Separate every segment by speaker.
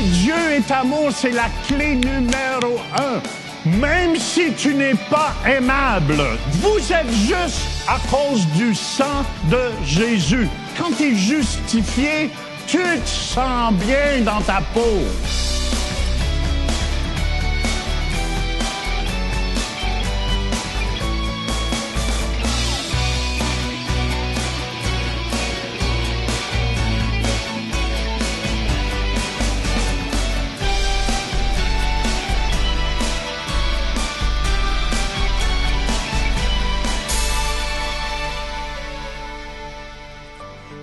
Speaker 1: Dieu est amour, c'est la clé numéro 1. Même si tu n'es pas aimable, vous êtes juste à cause du sang de Jésus. Quand tu es justifié, tu te sens bien dans ta peau.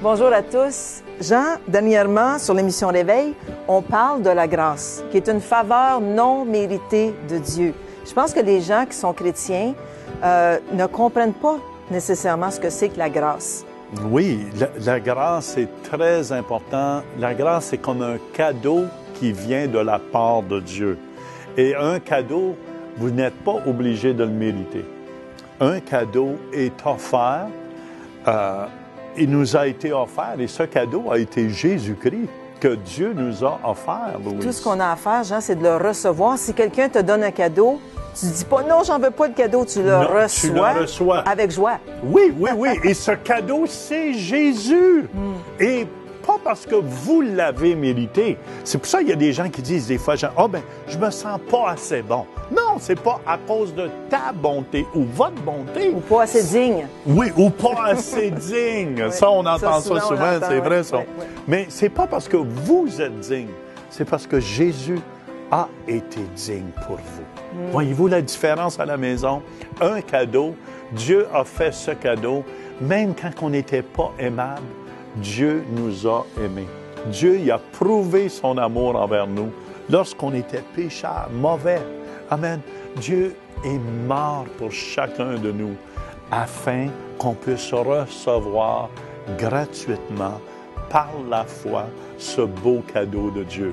Speaker 2: Bonjour à tous. Jean, dernièrement, sur l'émission Réveil, on parle de la grâce, qui est une faveur non méritée de Dieu. Je pense que les gens qui sont chrétiens ne comprennent pas nécessairement ce que c'est que la grâce.
Speaker 3: Oui, la grâce est très important. La grâce, c'est comme un cadeau qui vient de la part de Dieu. Et un cadeau, vous n'êtes pas obligé de le mériter. Un cadeau est offert. Il nous a été offert et ce cadeau a été Jésus-Christ que Dieu nous a offert, Louise.
Speaker 2: Tout ce qu'on a à faire, Jean, c'est de le recevoir. Si quelqu'un te donne un cadeau, tu ne dis pas « Non, j'en veux pas de cadeau », tu le reçois avec joie.
Speaker 3: Oui. Et ce cadeau, c'est Jésus. Et pas parce que vous l'avez mérité. C'est pour ça qu'il y a des gens qui disent des fois, je me sens pas assez bon. Non, c'est pas à cause de ta bonté ou votre bonté.
Speaker 2: Ou pas assez digne.
Speaker 3: Oui, ou pas assez digne. Oui, ça, on entend ça souvent, c'est vrai ça.
Speaker 2: Oui.
Speaker 3: Mais c'est pas parce que vous êtes digne, c'est parce que Jésus a été digne pour vous. Voyez-vous la différence à la maison? Un cadeau, Dieu a fait ce cadeau, même quand on n'était pas aimable. Dieu nous a aimés. Dieu il a prouvé son amour envers nous lorsqu'on était pécheurs, mauvais. Amen. Dieu est mort pour chacun de nous afin qu'on puisse recevoir gratuitement par la foi ce beau cadeau de Dieu.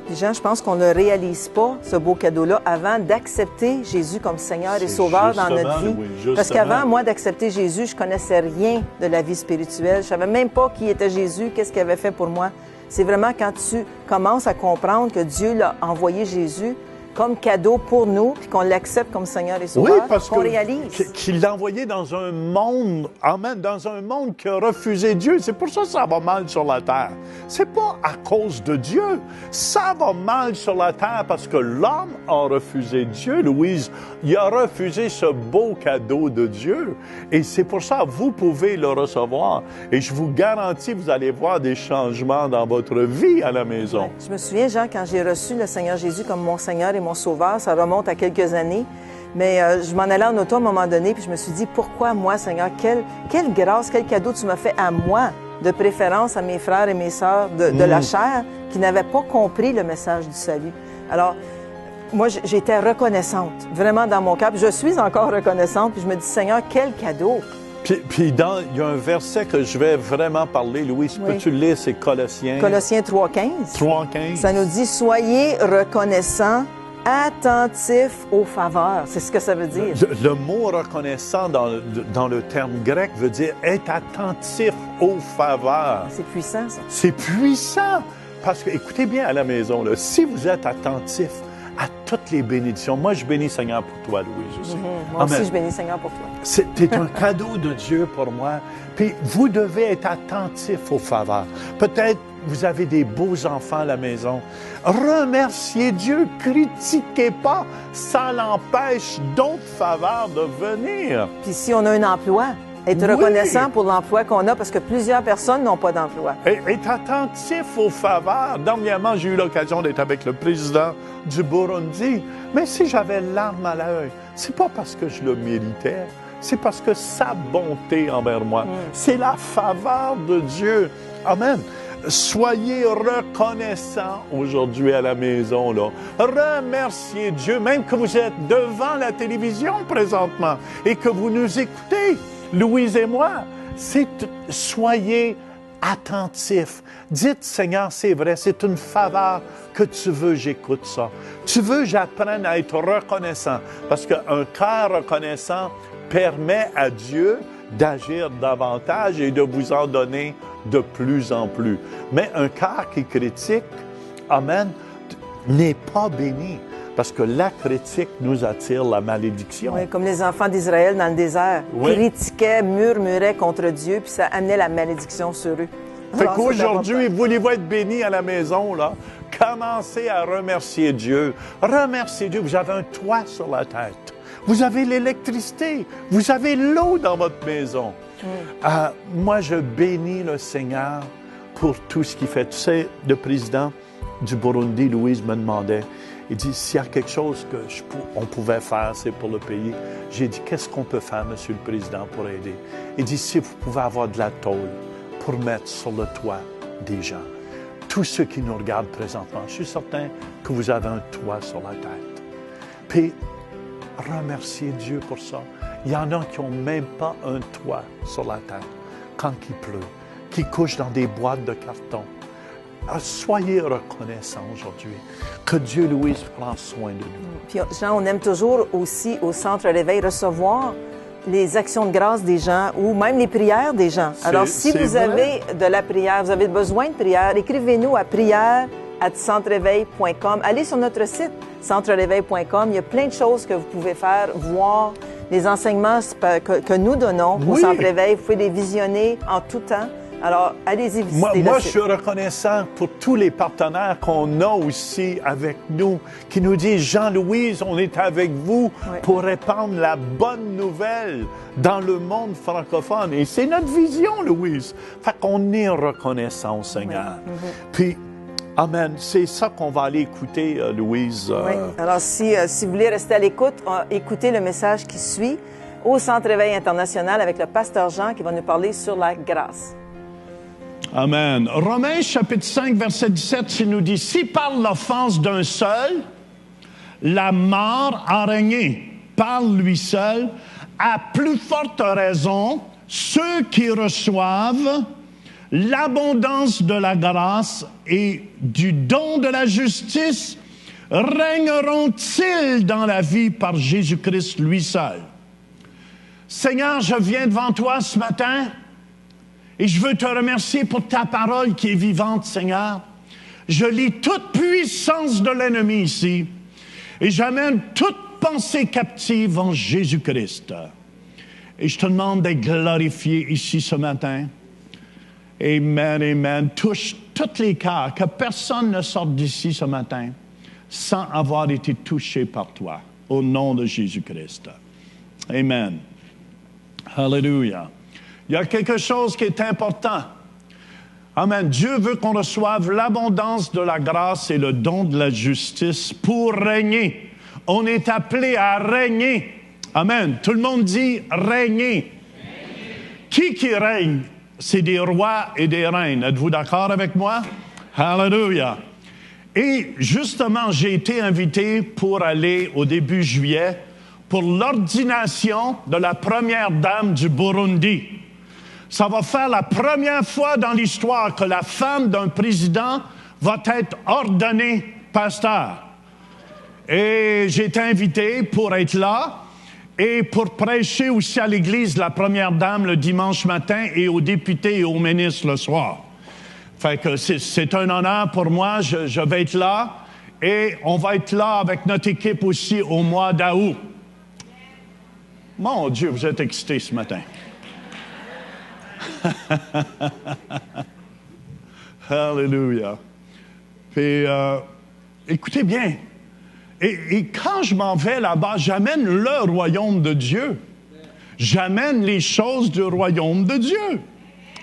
Speaker 2: Les gens, je pense qu'on ne réalise pas ce beau cadeau-là avant d'accepter Jésus comme Seigneur et Sauveur dans notre vie.
Speaker 3: Oui,
Speaker 2: parce qu'avant, moi, d'accepter Jésus, je connaissais rien de la vie spirituelle. Je savais même pas qui était Jésus, qu'est-ce qu'il avait fait pour moi. C'est vraiment quand tu commences à comprendre que Dieu l'a envoyé Jésus comme cadeau pour nous, puis qu'on l'accepte comme Seigneur et Sauveur, qu'on réalise.
Speaker 3: Qu'il l'a envoyé dans un monde, amen, dans un monde qui a refusé Dieu. C'est pour ça que ça va mal sur la terre. C'est pas à cause de Dieu. Ça va mal sur la terre parce que l'homme a refusé Dieu, Louise. Il a refusé ce beau cadeau de Dieu. Et c'est pour ça que vous pouvez le recevoir. Et je vous garantis, vous allez voir des changements dans votre vie à la maison.
Speaker 2: Ouais. Je me souviens, Jean, quand j'ai reçu le Seigneur Jésus comme mon Seigneur et mon Sauveur, ça remonte à quelques années, mais je m'en allais en auto à un moment donné, puis je me suis dit, pourquoi moi, Seigneur, quelle grâce, quel cadeau tu m'as fait à moi, de préférence à mes frères et mes sœurs de la chair, qui n'avaient pas compris le message du salut. Alors, moi, j'étais reconnaissante, vraiment dans mon cœur, puis je suis encore reconnaissante, puis je me dis, Seigneur, quel cadeau!
Speaker 3: Puis il y a un verset que je vais vraiment parler, Louise. Oui. Peux-tu le lire? C'est Colossiens.
Speaker 2: Colossiens 3,15.
Speaker 3: 3,15.
Speaker 2: Ça nous dit, soyez reconnaissants, attentif aux faveurs. C'est ce que ça veut dire.
Speaker 3: Le mot reconnaissant dans le terme grec veut dire être attentif aux faveurs.
Speaker 2: C'est puissant, ça.
Speaker 3: C'est puissant. Parce que, écoutez bien à la maison, là, si vous êtes attentif à toutes les bénédictions, moi je bénis Seigneur pour toi, Louise, aussi.
Speaker 2: Moi aussi, je bénis Seigneur pour toi.
Speaker 3: C'est un cadeau de Dieu pour moi. Puis vous devez être attentif aux faveurs. Peut-être vous avez des beaux enfants à la maison. Remerciez Dieu, critiquez pas, ça l'empêche d'autres faveurs de venir.
Speaker 2: Puis si on a un emploi, être reconnaissant pour l'emploi qu'on a, parce que plusieurs personnes n'ont pas d'emploi.
Speaker 3: Être attentif aux faveurs. Dernièrement, j'ai eu l'occasion d'être avec le président du Burundi. Mais si j'avais larmes à l'œil, c'est pas parce que je le méritais, c'est parce que sa bonté envers moi, c'est la faveur de Dieu. Amen. Soyez reconnaissants aujourd'hui à la maison, là. Remerciez Dieu, même que vous êtes devant la télévision présentement et que vous nous écoutez, Louise et moi. Soyez attentifs. Dites, Seigneur, c'est vrai, c'est une faveur que tu veux, j'écoute ça. Tu veux, j'apprenne à être reconnaissant. Parce qu'un cœur reconnaissant permet à Dieu d'agir davantage et de vous en donner de plus en plus. Mais un cœur qui critique, amen, n'est pas béni. Parce que la critique nous attire la malédiction.
Speaker 2: Oui, comme les enfants d'Israël dans le désert, critiquaient, murmuraient contre Dieu, puis ça amenait la malédiction sur eux.
Speaker 3: Fait qu'aujourd'hui, voulez-vous être bénis à la maison, là? Commencez à remercier Dieu. Remerciez Dieu. Vous avez un toit sur la tête. Vous avez l'électricité. Vous avez l'eau dans votre maison. Moi, je bénis le Seigneur pour tout ce qu'il fait. Tu sais, le président du Burundi, Louise, me demandait, il dit, s'il y a quelque chose qu'on pouvait faire, c'est pour le pays. J'ai dit, qu'est-ce qu'on peut faire, Monsieur le Président, pour aider? Il dit, si vous pouvez avoir de la tôle pour mettre sur le toit des gens. Tous ceux qui nous regardent présentement, je suis certain que vous avez un toit sur la tête. Puis, remerciez Dieu pour ça. Il y en a qui n'ont même pas un toit sur la tête quand il pleut, qui couchent dans des boîtes de carton. Alors, soyez reconnaissants aujourd'hui que Dieu, Louise, prend soin de nous.
Speaker 2: Puis, Jean, on aime toujours aussi au Centre Réveil recevoir les actions de grâce des gens ou même les prières des gens. Alors, si vous avez de la prière, vous avez besoin de prière, écrivez-nous à prière@centreréveil.com. Allez sur notre site, centreréveil.com. Il y a plein de choses que vous pouvez faire, voir les enseignements que nous donnons au Centre Réveil. Vous pouvez les visionner en tout temps. Alors, allez-y visiter
Speaker 3: Moi, je suis reconnaissant pour tous les partenaires qu'on a aussi avec nous, qui nous disent, Jean-Louise, on est avec vous pour répandre la bonne nouvelle dans le monde francophone. Et c'est notre vision, Louise. Fait qu'on est reconnaissant au Seigneur. Puis, amen. C'est ça qu'on va aller écouter, Louise.
Speaker 2: Oui. Alors, si vous voulez rester à l'écoute, écoutez le message qui suit au Centre Réveil International avec le pasteur Jean qui va nous parler sur la grâce.
Speaker 1: Amen. Romains chapitre 5, verset 17, il nous dit, « Si par l'offense d'un seul, la mort a régné par lui seul, à plus forte raison, ceux qui reçoivent l'abondance de la grâce et du don de la justice régneront-ils dans la vie par Jésus-Christ lui seul. » Seigneur, je viens devant toi ce matin et je veux te remercier pour ta parole qui est vivante, Seigneur. Je lis toute puissance de l'ennemi ici et j'amène toute pensée captive en Jésus-Christ. Et je te demande d'être glorifié ici ce matin. Amen, amen. Touche tous les cœurs, que personne ne sorte d'ici ce matin sans avoir été touché par toi, au nom de Jésus-Christ. Amen. Hallelujah. Il y a quelque chose qui est important. Amen. Dieu veut qu'on reçoive l'abondance de la grâce et le don de la justice pour régner. On est appelé à régner. Amen. Tout le monde dit régner. Qui règne? C'est des rois et des reines. Êtes-vous d'accord avec moi? Hallelujah. Et justement, j'ai été invité pour aller au début juillet pour l'ordination de la première dame du Burundi. Ça va faire la première fois dans l'histoire que la femme d'un président va être ordonnée pasteur. Et j'ai été invité pour être là et pour prêcher aussi à l'église la première dame le dimanche matin et aux députés et aux ministres le soir. Fait que c'est un honneur pour moi, je vais être là et on va être là avec notre équipe aussi au mois d'août. Mon Dieu, vous êtes excités ce matin. Hallelujah. Puis, écoutez bien. Et quand je m'en vais là-bas, j'amène le royaume de Dieu. J'amène les choses du royaume de Dieu.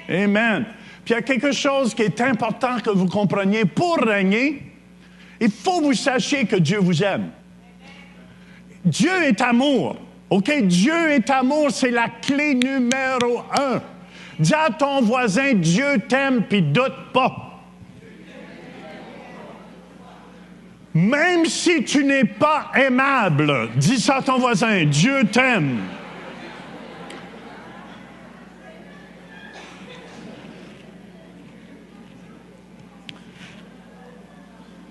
Speaker 1: Amen. Puis il y a quelque chose qui est important que vous compreniez. Pour régner, il faut que vous sachiez que Dieu vous aime. Dieu est amour. OK? Dieu est amour, c'est la clé numéro 1. Dis à ton voisin, Dieu t'aime, puis doute pas. Même si tu n'es pas aimable, dis ça à ton voisin, Dieu t'aime.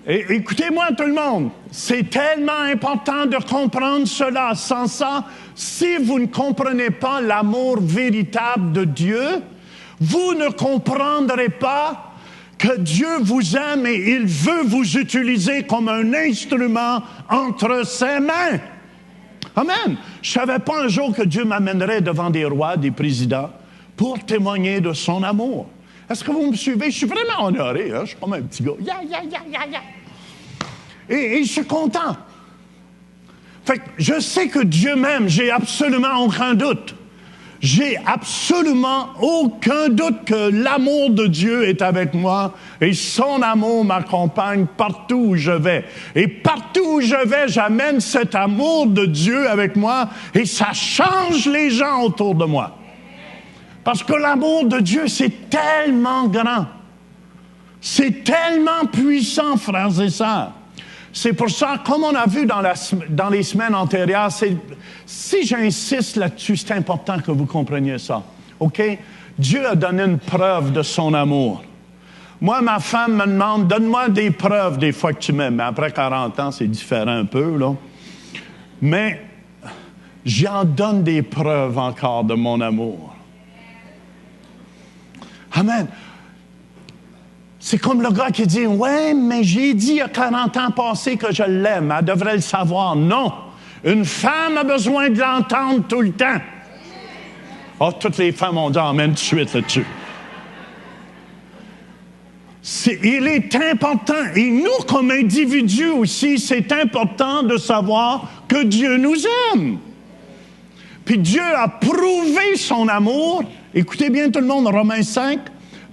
Speaker 1: Et écoutez-moi tout le monde, c'est tellement important de comprendre cela. Sans ça, si vous ne comprenez pas l'amour véritable de Dieu, vous ne comprendrez pas que Dieu vous aime et il veut vous utiliser comme un instrument entre ses mains. Amen. Je ne savais pas un jour que Dieu m'amènerait devant des rois, des présidents, pour témoigner de son amour. Est-ce que vous me suivez? Je suis vraiment honoré. Hein? Je suis comme un petit gars. Et je suis content. Fait que je sais que Dieu m'aime. J'ai absolument aucun doute. J'ai absolument aucun doute que l'amour de Dieu est avec moi et son amour m'accompagne partout où je vais. Et partout où je vais, j'amène cet amour de Dieu avec moi et ça change les gens autour de moi. Parce que l'amour de Dieu, c'est tellement grand. C'est tellement puissant, frères et sœurs. C'est pour ça, comme on a vu dans les semaines antérieures, si j'insiste là-dessus, c'est important que vous compreniez ça. OK? Dieu a donné une preuve de son amour. Moi, ma femme me demande, donne-moi des preuves des fois que tu m'aimes. Mais après 40 ans, c'est différent un peu, là. Mais j'en donne des preuves encore de mon amour. Amen. C'est comme le gars qui dit « Ouais, mais j'ai dit il y a 40 ans passés que je l'aime. Elle devrait le savoir. » Non. Une femme a besoin de l'entendre tout le temps. Oh, toutes les femmes ont dit « Amen » tout de suite là-dessus. Il est important. Et nous, comme individus aussi, c'est important de savoir que Dieu nous aime. Puis Dieu a prouvé son amour. Écoutez bien tout le monde, Romains 5.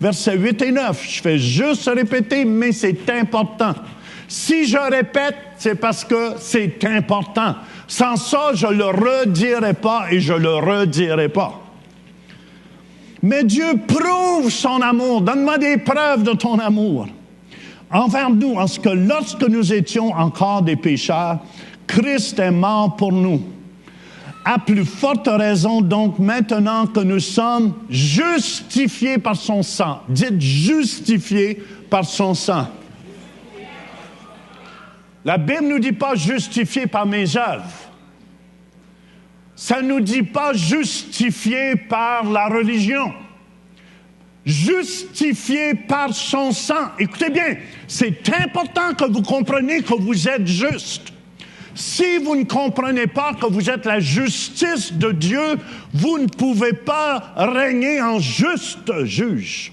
Speaker 1: Versets 8 et 9, je fais juste répéter, mais c'est important. Si je répète, c'est parce que c'est important. Sans ça, je le redirai pas et je le redirai pas. Mais Dieu prouve son amour. Donne-moi des preuves de ton amour envers nous, en ce que lorsque nous étions encore des pécheurs, Christ est mort pour nous. À plus forte raison, donc, maintenant que nous sommes justifiés par son sang. Dites justifiés par son sang. La Bible ne nous dit pas justifiés par mes œuvres. Ça ne nous dit pas justifiés par la religion. Justifiés par son sang. Écoutez bien, c'est important que vous compreniez que vous êtes juste. Si vous ne comprenez pas que vous êtes la justice de Dieu, vous ne pouvez pas régner en juste juge,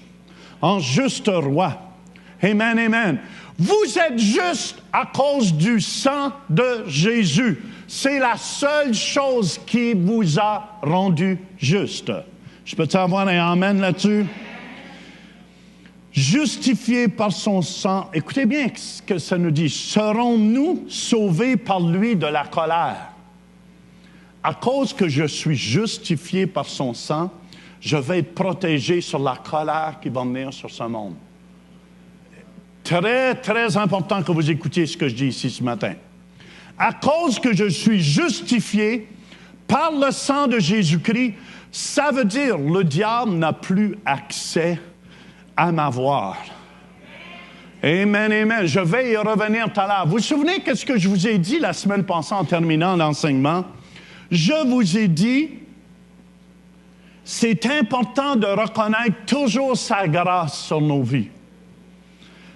Speaker 1: en juste roi. Amen, amen. Vous êtes juste à cause du sang de Jésus. C'est la seule chose qui vous a rendu juste. Je peux avoir un amen là-dessus? Justifiés par son sang. Écoutez bien ce que ça nous dit. Serons-nous sauvés par lui de la colère? À cause que je suis justifié par son sang, je vais être protégé sur la colère qui va venir sur ce monde. Très, très important que vous écoutiez ce que je dis ici ce matin. À cause que je suis justifié par le sang de Jésus-Christ, ça veut dire le diable n'a plus accès à m'avoir. Amen, amen. Je vais y revenir tout à l'heure. Vous vous souvenez qu'est-ce que je vous ai dit la semaine passée en terminant l'enseignement? Je vous ai dit, c'est important de reconnaître toujours sa grâce sur nos vies.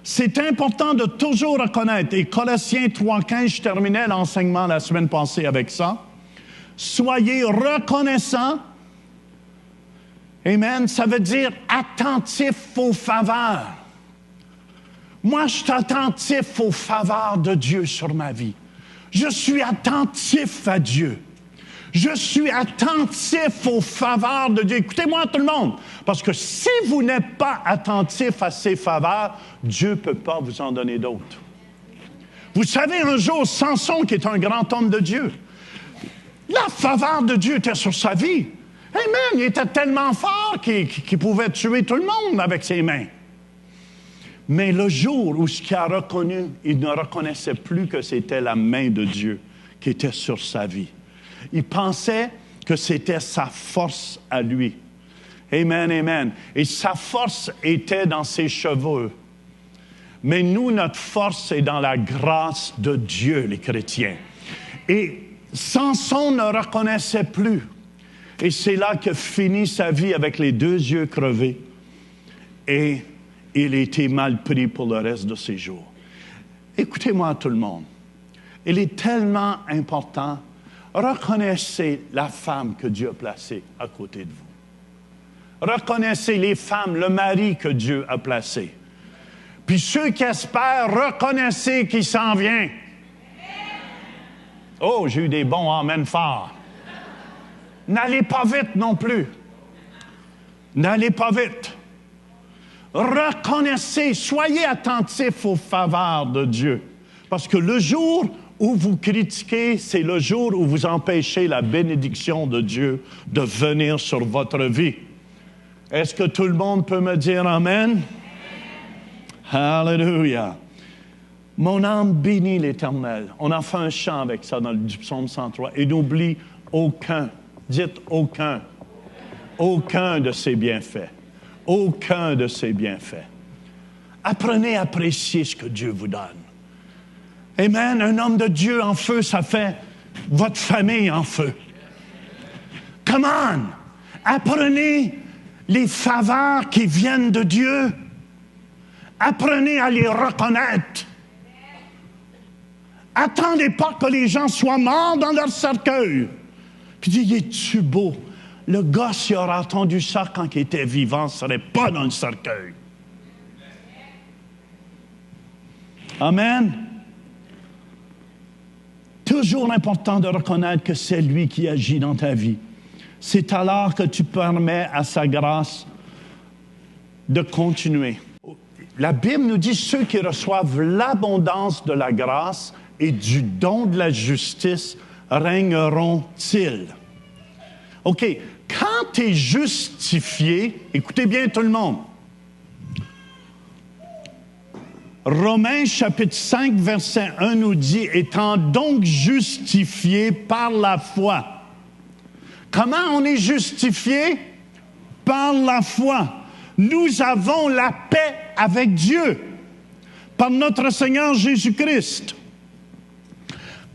Speaker 1: C'est important de toujours reconnaître. Et Colossiens 3,15, je terminais l'enseignement la semaine passée avec ça. Soyez reconnaissants. Amen. Ça veut dire attentif aux faveurs. Moi, je suis attentif aux faveurs de Dieu sur ma vie. Je suis attentif à Dieu. Je suis attentif aux faveurs de Dieu. Écoutez-moi tout le monde, parce que si vous n'êtes pas attentif à ses faveurs, Dieu ne peut pas vous en donner d'autres. Vous savez, un jour, Samson, qui est un grand homme de Dieu, la faveur de Dieu était sur sa vie. Amen, il était tellement fort qu'il pouvait tuer tout le monde avec ses mains. Mais le jour où ce qu'il a reconnu, il ne reconnaissait plus que c'était la main de Dieu qui était sur sa vie. Il pensait que c'était sa force à lui. Amen, amen. Et sa force était dans ses cheveux. Mais nous, notre force est dans la grâce de Dieu, les chrétiens. Et Samson ne reconnaissait plus. Et c'est là que finit sa vie avec les 2 yeux crevés. Et il était mal pris pour le reste de ses jours. Écoutez-moi tout le monde. Il est tellement important. Reconnaissez la femme que Dieu a placée à côté de vous. Reconnaissez les femmes, le mari que Dieu a placé. Puis ceux qui espèrent, reconnaissez qu'il s'en vient. Oh, j'ai eu des bons amen forts. N'allez pas vite non plus. N'allez pas vite. Reconnaissez, soyez attentifs aux faveurs de Dieu. Parce que le jour où vous critiquez, c'est le jour où vous empêchez la bénédiction de Dieu de venir sur votre vie. Est-ce que tout le monde peut me dire Amen? Alléluia. Mon âme bénit l'Éternel. On a fait un chant avec ça dans le psaume 103. Et n'oublie aucun, dites aucun de ses bienfaits. Aucun de ses bienfaits. Apprenez à apprécier ce que Dieu vous donne. Amen. Un homme de Dieu en feu, ça fait votre famille en feu. Come on! Apprenez les faveurs qui viennent de Dieu. Apprenez à les reconnaître. Attendez pas que les gens soient morts dans leur cercueil. Puis dites, es-tu beau? Le gars, s'il aurait entendu ça quand il était vivant, ne serait pas dans le cercueil. Amen. Toujours important de reconnaître que c'est lui qui agit dans ta vie. C'est alors que tu permets à sa grâce de continuer. La Bible nous dit ceux qui reçoivent l'abondance de la grâce et du don de la justice régneront-ils? OK. Quand tu es justifié, écoutez bien tout le monde. Romains chapitre 5, verset 1 nous dit, « Étant donc justifié par la foi. » Comment on est justifié? Par la foi. Nous avons la paix avec Dieu par notre Seigneur Jésus-Christ.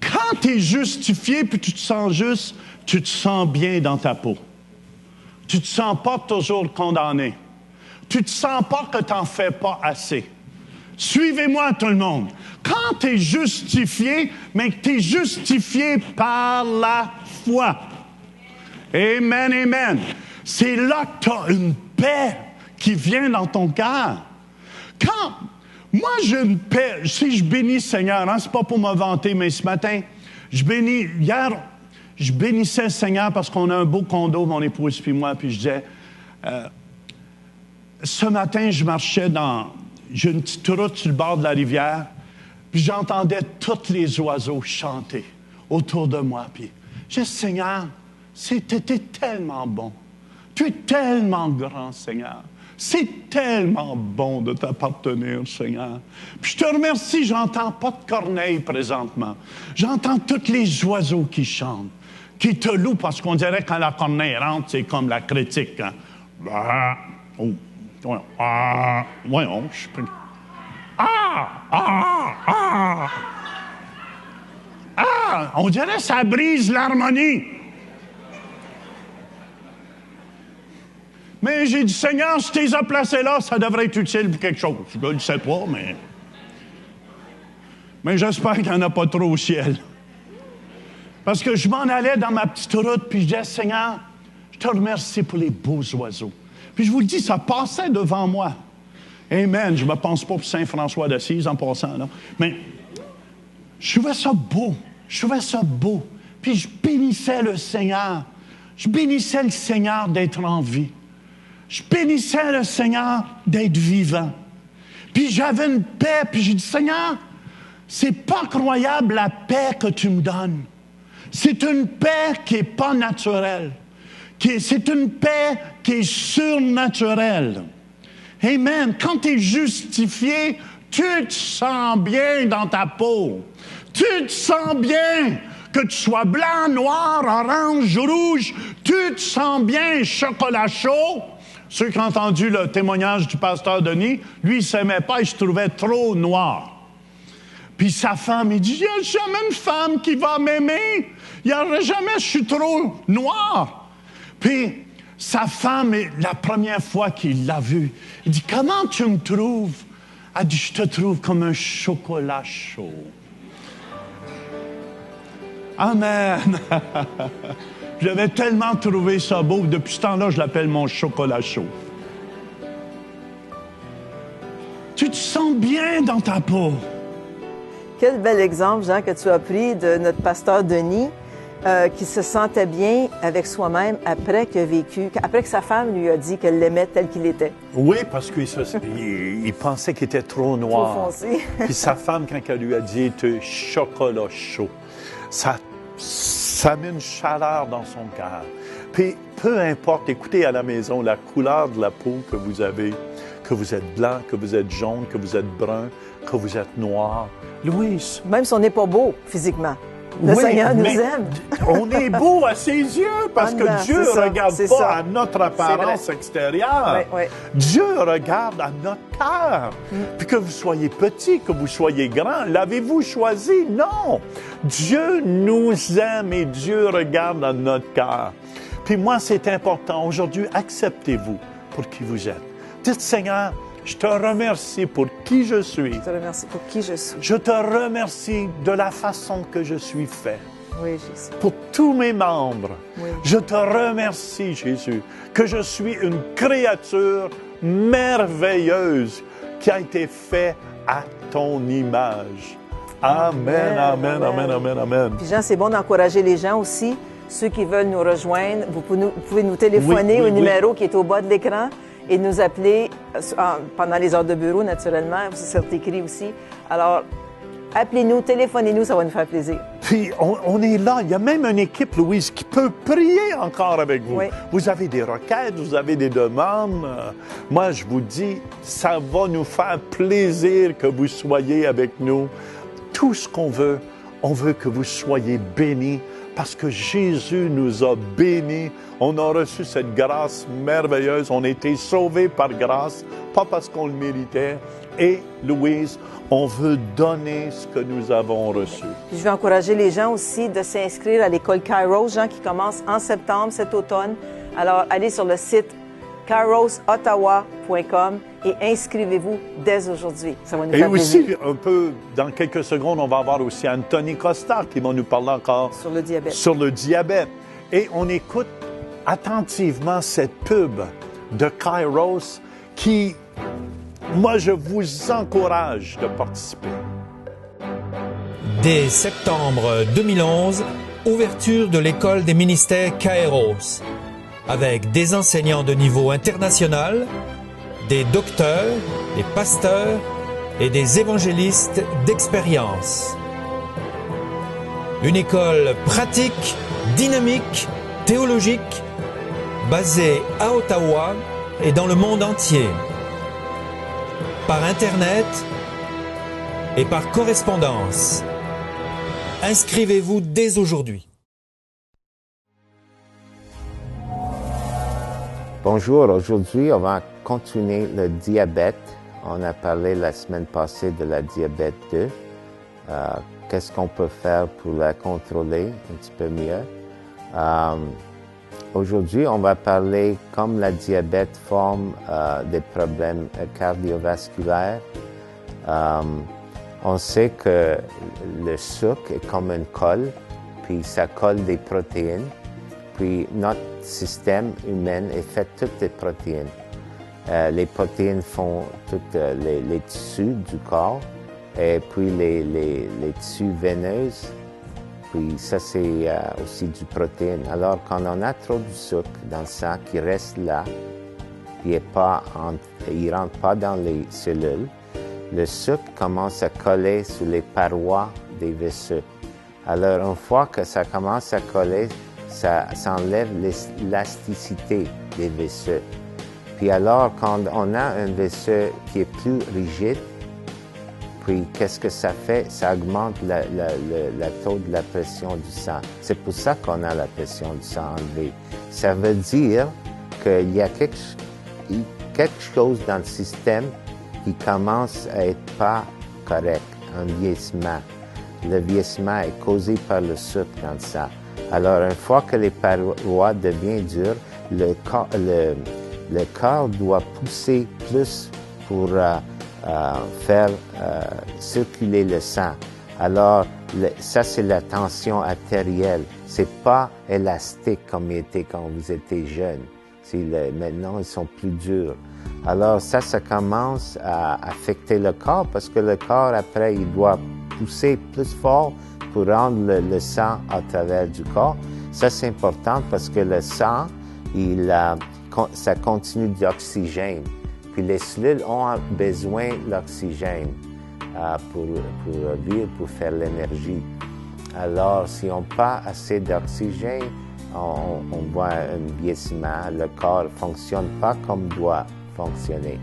Speaker 1: Quand tu es justifié puis tu te sens juste, tu te sens bien dans ta peau. Tu ne te sens pas toujours condamné. Tu ne te sens pas que tu n'en fais pas assez. Suivez-moi tout le monde. Quand tu es justifié, mais que tu es justifié par la foi. Amen, amen. C'est là que tu as une paix qui vient dans ton cœur. Quand moi j'ai une paix, si je bénis Seigneur, hein, c'est pas pour me vanter, mais ce matin, hier, je bénissais le Seigneur parce qu'on a un beau condo, mon épouse puis moi, puis je disais, ce matin, je marchais j'ai une petite route sur le bord de la rivière, puis j'entendais tous les oiseaux chanter autour de moi, puis je disais, Seigneur, t'es tellement bon. Tu es tellement grand, Seigneur. C'est tellement bon de t'appartenir, Seigneur. Puis je te remercie, j'entends pas de corneille présentement. J'entends tous les oiseaux qui chantent, qui te louent, parce qu'on dirait quand la corneille rentre, c'est comme la critique. Hein? Voyons, je suis pris. On dirait que ça brise l'harmonie. Mais j'ai dit, Seigneur, si tu les as placés là, ça devrait être utile pour quelque chose. Je ne le sais pas, mais j'espère qu'il n'y en a pas trop au ciel. Parce que je m'en allais dans ma petite route, puis je disais, Seigneur, je te remercie pour les beaux oiseaux. Puis je vous le dis, ça passait devant moi. Amen. Je ne me pense pas pour Saint-François d'Assise en passant, là. Mais je trouvais ça beau. Puis je bénissais le Seigneur. Je bénissais le Seigneur d'être en vie. Je bénissais le Seigneur d'être vivant. Puis j'avais une paix, puis j'ai dit, Seigneur, c'est pas croyable la paix que tu me donnes. C'est une paix qui n'est pas naturelle. C'est une paix qui est surnaturelle. Amen. Quand tu es justifié, tu te sens bien dans ta peau. Tu te sens bien. Que tu sois blanc, noir, orange, rouge, tu te sens bien, chocolat chaud. Ceux qui ont entendu le témoignage du pasteur Denis, lui, il ne s'aimait pas, il se trouvait trop noir. Puis sa femme, il dit, il n'y a jamais une femme qui va m'aimer. Il n'y aura jamais, je suis trop noir. Puis Sa femme, la première fois qu'il l'a vu, il dit, comment tu me trouves? Elle dit, je te trouve comme un chocolat chaud. Amen. J'avais tellement trouvé ça beau. Depuis ce temps-là, je l'appelle mon chocolat chaud. Tu te sens bien dans ta peau.
Speaker 2: Quel bel exemple, Jean, que tu as pris de notre pasteur Denis, qui se sentait bien avec soi-même après qu'il a vécu, après que sa femme lui a dit qu'elle l'aimait tel qu'il était.
Speaker 3: Oui, parce qu'il pensait qu'il était trop noir.
Speaker 2: Trop foncé.
Speaker 3: Puis sa femme, quand elle lui a dit « tu chocolat chaud », ça met une chaleur dans son cœur. Puis peu importe, écoutez à la maison, la couleur de la peau que vous avez, que vous êtes blanc, que vous êtes jaune, que vous êtes brun, que vous êtes noir. Louise.
Speaker 2: Même si on n'est pas beau physiquement. Le Seigneur nous aime.
Speaker 3: On est beau à ses yeux parce que Dieu ne regarde pas à notre apparence extérieure.
Speaker 2: Oui.
Speaker 3: Dieu regarde à notre cœur. Puis que vous soyez petit, que vous soyez grand, l'avez-vous choisi? Non. Dieu nous aime et Dieu regarde à notre cœur. Puis moi, c'est important. Aujourd'hui, acceptez-vous pour qui vous êtes. Dites, Seigneur, je te remercie pour qui je suis.
Speaker 2: Je te remercie pour qui je suis.
Speaker 3: Je te remercie de la façon que je suis fait.
Speaker 2: Oui, Jésus.
Speaker 3: Pour tous mes membres.
Speaker 2: Oui.
Speaker 3: Je te remercie, Jésus, que je suis une créature merveilleuse qui a été faite à ton image. Amen, amen, amen, amen, amen.
Speaker 2: Puis Jean, c'est bon d'encourager les gens aussi. Ceux qui veulent nous rejoindre, vous pouvez nous téléphoner au numéro qui est au bas de l'écran et nous appeler pendant les heures de bureau, naturellement. C'est écrit aussi. Alors, appelez-nous, téléphonez-nous, ça va nous faire plaisir.
Speaker 3: Puis, on est là. Il y a même une équipe, Louise, qui peut prier encore avec vous.
Speaker 2: Oui.
Speaker 3: Vous avez des requêtes, vous avez des demandes. Moi, je vous dis, ça va nous faire plaisir que vous soyez avec nous. Tout ce qu'on veut, on veut que vous soyez bénis parce que Jésus nous a bénis. On a reçu cette grâce merveilleuse. On a été sauvés par grâce, pas parce qu'on le méritait. Et, Louise, on veut donner ce que nous avons reçu.
Speaker 2: Puis je vais encourager les gens aussi de s'inscrire à l'école Kairos, Jean, qui commence en septembre, cet automne. Alors, allez sur le site kairosottawa.com et inscrivez-vous dès aujourd'hui. Ça va nous faire plaisir.
Speaker 3: Et aussi, un peu, dans quelques secondes, on va avoir aussi Anthony Costa qui va nous parler encore
Speaker 2: sur le diabète.
Speaker 3: Sur le diabète. Et on écoute attentivement cette pub de Kairos qui, moi, je vous encourage de participer.
Speaker 4: Dès septembre 2011, ouverture de l'école des ministères Kairos, avec des enseignants de niveau international, des docteurs, des pasteurs et des évangélistes d'expérience. Une école pratique, dynamique, théologique, basée à Ottawa et dans le monde entier. Par Internet et par correspondance. Inscrivez-vous dès aujourd'hui.
Speaker 5: Bonjour, aujourd'hui on va continuer le diabète. On a parlé la semaine passée de la diabète 2. Qu'est-ce qu'on peut faire pour la contrôler un petit peu mieux? Aujourd'hui, on va parler comme la diabète forme des problèmes cardiovasculaires. On sait que le sucre est comme une colle, puis ça colle des protéines. Puis notre système humain est fait de toutes les protéines. Les protéines font tous les tissus du corps et puis les tissus veineux. Puis ça, c'est aussi du protéine. Alors, quand on a trop de sucre dans le sang qui reste là, puis il ne rentre pas dans les cellules, le sucre commence à coller sur les parois des vaisseaux. Alors, une fois que ça commence à coller, ça enlève l'élasticité des vaisseaux. Puis alors, quand on a un vaisseau qui est plus rigide, puis qu'est-ce que ça fait? Ça augmente le taux de la pression du sang. C'est pour ça qu'on a la pression du sang enlevée. Ça veut dire qu'il y a quelque chose dans le système qui commence à être pas correct, un vieillissement. Le vieillissement est causé par le sucre dans le sang. Alors, une fois que les parois deviennent dures, le corps doit pousser plus pour faire circuler le sang. Alors, ça, c'est la tension artérielle. C'est pas élastique comme il était quand vous étiez jeune. Maintenant, ils sont plus durs. Alors, ça commence à affecter le corps parce que le corps, après, il doit pousser plus fort pour rendre le sang à travers du corps. Ça, c'est important parce que le sang, ça continue d'oxygène. Puis les cellules ont besoin de l'oxygène pour vivre, pour faire l'énergie. Alors, si on n'a pas assez d'oxygène, on voit un vieillissement. Le corps ne fonctionne pas comme doit fonctionner.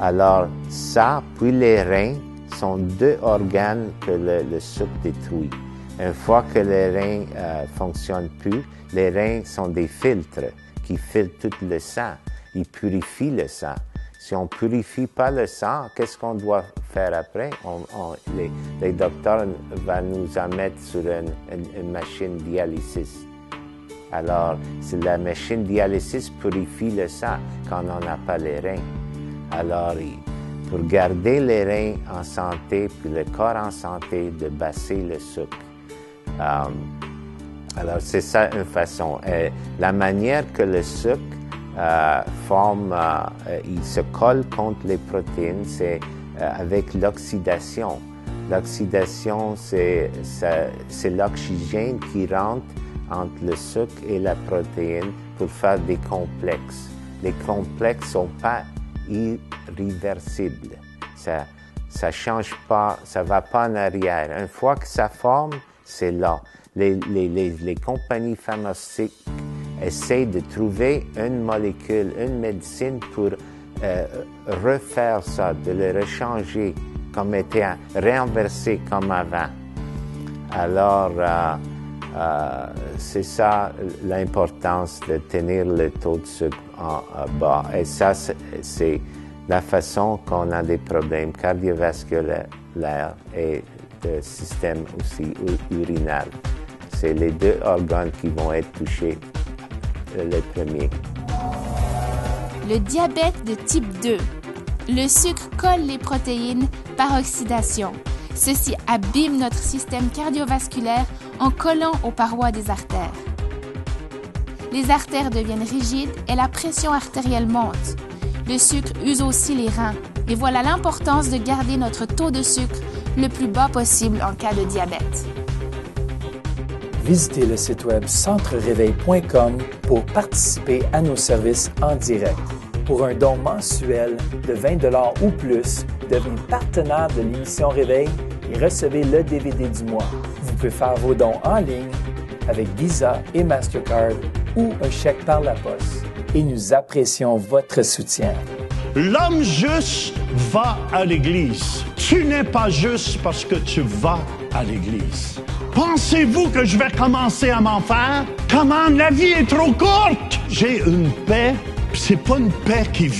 Speaker 5: Alors, ça, puis les reins, sont deux organes que le sucre détruit. Une fois que les reins ne fonctionnent plus, les reins sont des filtres qui filtrent tout le sang. Ils purifient le sang. Si on ne purifie pas le sang, qu'est-ce qu'on doit faire après? Les docteurs vont nous mettre sur une machine dialysis. Alors, la machine dialysis purifie le sang quand on n'a pas les reins. Alors, pour garder les reins en santé, puis le corps en santé, de baisser le sucre. Alors, c'est ça une façon. La manière que le sucre il se colle contre les protéines, c'est avec l'oxydation. L'oxydation, c'est l'oxygène qui rentre entre le sucre et la protéine pour faire des complexes. Les complexes sont pas irréversibles. Ça change pas, ça va pas en arrière. Une fois que ça forme, c'est là. Les compagnies pharmaceutiques essaient de trouver une molécule, une médecine pour refaire ça, de le rechanger comme était réinversé comme avant. Alors, c'est ça l'importance de tenir le taux de sucre en bas. Et ça, c'est la façon qu'on a des problèmes cardiovasculaires et de système aussi urinaire. C'est les deux organes qui vont être touchés les premiers.
Speaker 6: Le diabète de type 2. Le sucre colle les protéines par oxydation. Ceci abîme notre système cardiovasculaire en collant aux parois des artères. Les artères deviennent rigides et la pression artérielle monte. Le sucre use aussi les reins. Et voilà l'importance de garder notre taux de sucre le plus bas possible en cas de diabète.
Speaker 7: Visitez le site web centrereveil.com pour participer à nos services en direct. Pour un don mensuel de 20 $ ou plus, devenez partenaire de l'émission Réveil et recevez le DVD du mois. Vous pouvez faire vos dons en ligne avec Visa et Mastercard ou un chèque par la poste. Et nous apprécions votre soutien.
Speaker 1: L'homme juste va à l'église. Tu n'es pas juste parce que tu vas à l'église. Pensez-vous que je vais commencer à m'en faire? Comment la vie est trop courte? J'ai une paix, c'est pas une paix qui vient